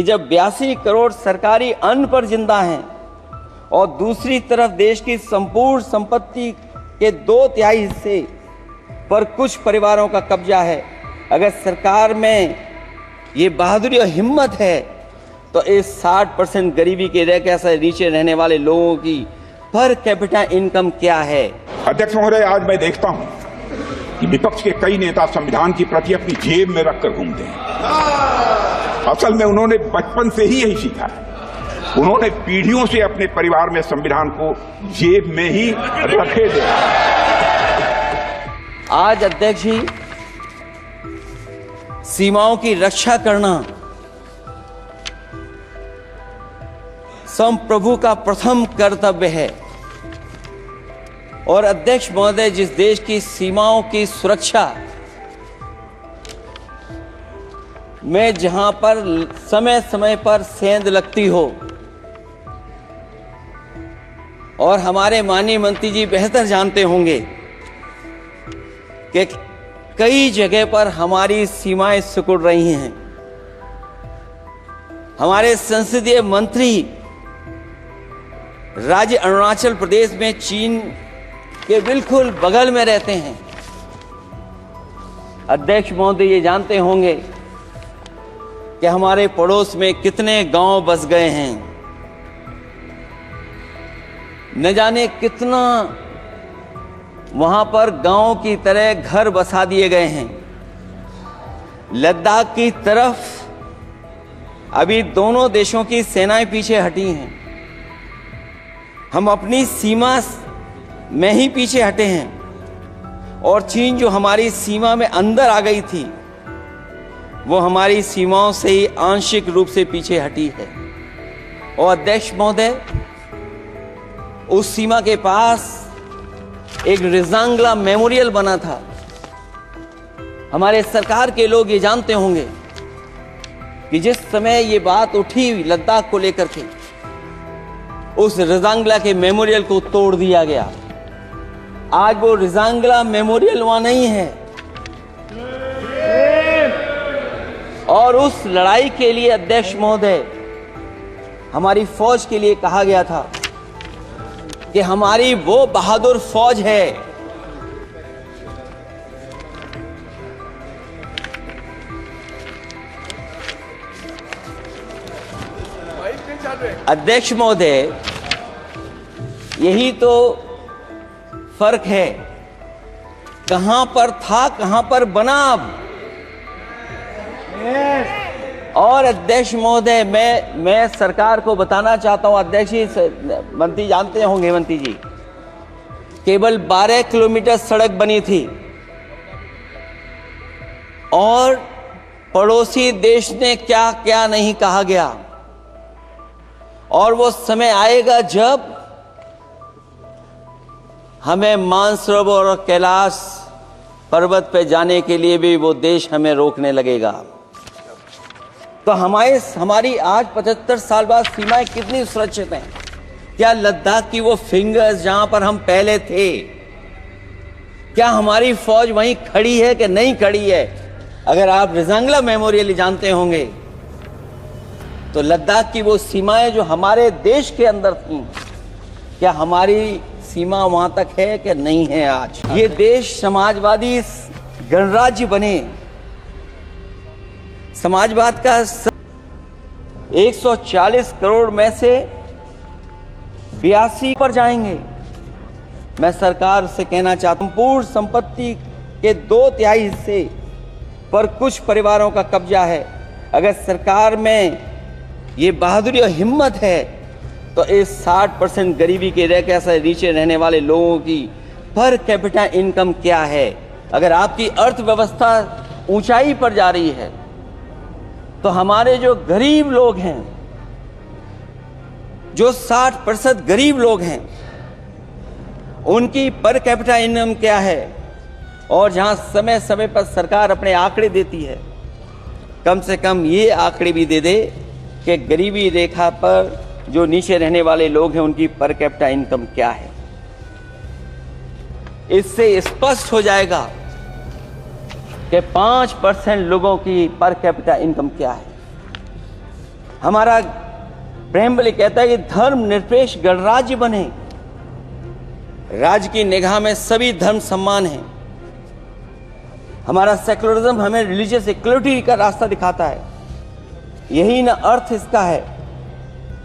कि जब 82 करोड़ सरकारी अन्न पर जिंदा हैं और दूसरी तरफ देश की संपूर्ण संपत्ति के 2/3 हिस्से पर कुछ परिवारों का कब्जा है, अगर सरकार में ये बहादुरी और हिम्मत है तो इस 60% गरीबी के रेखा से नीचे रहने वाले लोगों की पर कैपिटा इनकम क्या है? अध्यक्ष महोदय, आज मैं देखता हूं कि विपक्ष के कई नेता संविधान की प्रति अपनी जेब में रखकर घूमते हैं। असल में उन्होंने बचपन से ही यही सीखा है। उन्होंने पीढ़ियों से अपने परिवार में संविधान को जेब में ही रखे देखा। आज अध्यक्ष जी, सीमाओं की रक्षा करना संप्रभु का प्रथम कर्तव्य है। और अध्यक्ष महोदय, जिस देश की सीमाओं की सुरक्षा में जहां पर समय समय पर सेंध लगती हो, और हमारे माननीय मंत्री जी बेहतर जानते होंगे कि कई जगह पर हमारी सीमाएं सिकुड़ रही हैं। हमारे संसदीय मंत्री राज्य अरुणाचल प्रदेश में चीन के बिल्कुल बगल में रहते हैं। अध्यक्ष महोदय ये जानते होंगे कि हमारे पड़ोस में कितने गांव बस गए हैं, न जाने कितना वहां पर गांव की तरह घर बसा दिए गए हैं। लद्दाख की तरफ अभी दोनों देशों की सेनाएं पीछे हटी हैं। हम अपनी सीमा में ही पीछे हटे हैं, और चीन जो हमारी सीमा में अंदर आ गई थी, वो हमारी सीमाओं से ही आंशिक रूप से पीछे हटी है। और अध्यक्ष महोदय, उस सीमा के पास एक रिजांगला मेमोरियल बना था। हमारे सरकार के लोग ये जानते होंगे कि जिस समय ये बात उठी लद्दाख को लेकर के, उस रिजांगला के मेमोरियल को तोड़ दिया गया। आज वो रिजांगला मेमोरियल वहां नहीं है। और उस लड़ाई के लिए अध्यक्ष महोदय, हमारी फौज के लिए कहा गया था कि हमारी वो बहादुर फौज है अध्यक्ष महोदय, यही तो फर्क है। कहां पर था, कहां पर बना अब। और अध्यक्ष महोदय, मैं सरकार को बताना चाहता हूं, अध्यक्ष जी, मंत्री जानते होंगे, मंत्री जी, केवल 12 किलोमीटर सड़क बनी थी और पड़ोसी देश ने क्या क्या नहीं कहा गया। और वो समय आएगा जब हमें मानसरोवर और कैलाश पर्वत पे जाने के लिए भी वो देश हमें रोकने लगेगा। तो हमारी आज 75 साल बाद सीमाएं कितनी सुरक्षित हैं? क्या लद्दाख की वो फिंगर्स जहां पर हम पहले थे, क्या हमारी फौज वहीं खड़ी है कि नहीं खड़ी है? अगर आप रिजांगला मेमोरियल जानते होंगे तो लद्दाख की वो सीमाएं जो हमारे देश के अंदर थी, क्या हमारी सीमा वहां तक है कि नहीं है? आज ये देश समाजवादी गणराज्य बने, समाजवाद का 140 करोड़ में से 82 पर जाएंगे। मैं सरकार से कहना चाहता हूं, पूर्ण संपत्ति के 2/3 हिस्से पर कुछ परिवारों का कब्जा है। अगर सरकार में ये बहादुरी और हिम्मत है तो इस 60% गरीबी के रेखा से नीचे रहने वाले लोगों की पर कैपिटा इनकम क्या है? अगर आपकी अर्थव्यवस्था ऊंचाई पर जा रही है तो हमारे जो गरीब लोग हैं, जो 60% गरीब लोग हैं, उनकी पर कैपिटा इनकम क्या है? और जहां समय समय पर सरकार अपने आंकड़े देती है, कम से कम ये आंकड़े भी दे दे कि गरीबी रेखा पर जो नीचे रहने वाले लोग हैं उनकी पर कैपिटा इनकम क्या है। इससे स्पष्ट हो जाएगा कि 5% लोगों की पर कैपिटा इनकम क्या है। हमारा प्रेमबली कहता है कि धर्म निरपेक्ष गणराज्य बने, राज्य की निगाह में सभी धर्म समान हैं। हमारा सेकुलरिज्म हमें रिलीजियस इक्वलिटी का रास्ता दिखाता है। यही ना अर्थ इसका है।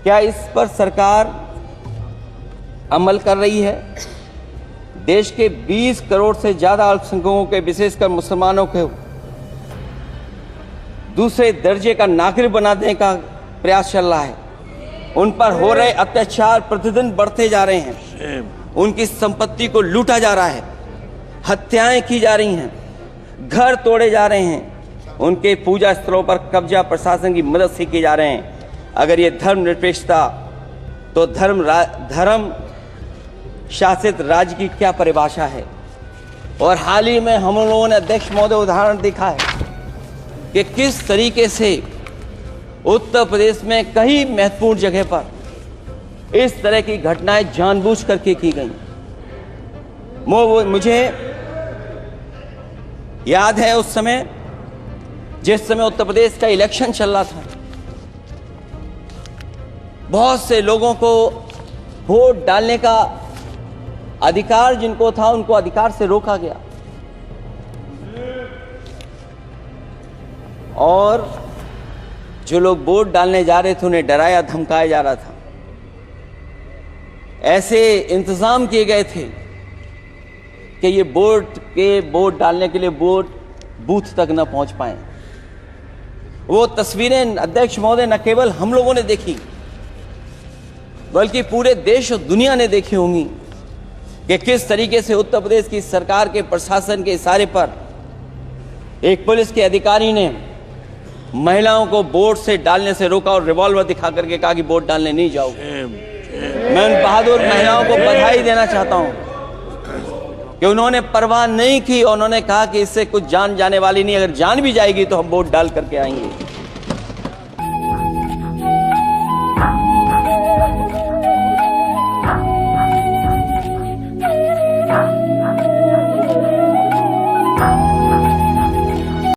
क्या इस पर सरकार अमल कर रही है? देश के 20 करोड़ से ज्यादा अल्पसंख्यकों के, विशेषकर मुसलमानों को दूसरे दर्जे का नागरिक बना देने का प्रयास चल रहा है। उन पर हो रहे अत्याचार प्रतिदिन बढ़ते जा रहे हैं। उनकी संपत्ति को लूटा जा रहा है, हत्याएं की जा रही हैं, घर तोड़े जा रहे हैं, उनके पूजा स्थलों पर कब्जा प्रशासन की मदद से किए जा रहे हैं। अगर ये धर्मनिरपेक्षता, तो धर्म शासित राज्य की क्या परिभाषा है? और हाल ही में हम लोगों ने अध्यक्ष महोदय उदाहरण देखा है कि किस तरीके से उत्तर प्रदेश में कई महत्वपूर्ण जगह पर इस तरह की घटनाएं जानबूझ करके की गई। मुझे याद है उस समय, जिस समय उत्तर प्रदेश का इलेक्शन चल रहा था, बहुत से लोगों को वोट डालने का अधिकार जिनको था, उनको अधिकार से रोका गया और जो लोग वोट डालने जा रहे थे उन्हें डराया धमकाया जा रहा था। ऐसे इंतजाम किए गए थे कि ये वोट डालने के लिए वोट बूथ तक न पहुंच पाए। वो तस्वीरें अध्यक्ष महोदय न केवल हम लोगों ने देखी, बल्कि पूरे देश और दुनिया ने देखी होंगी कि किस तरीके से उत्तर प्रदेश की सरकार के प्रशासन के इशारे पर एक पुलिस के अधिकारी ने महिलाओं को वोट से डालने से रोका और रिवॉल्वर दिखा करके कहा कि वोट डालने नहीं जाओगे। मैं उन बहादुर महिलाओं को बधाई देना चाहता हूं कि उन्होंने परवाह नहीं की और उन्होंने कहा कि इससे कुछ जान जाने वाली नहीं, अगर जान भी जाएगी तो हम वोट डाल करके आएंगे।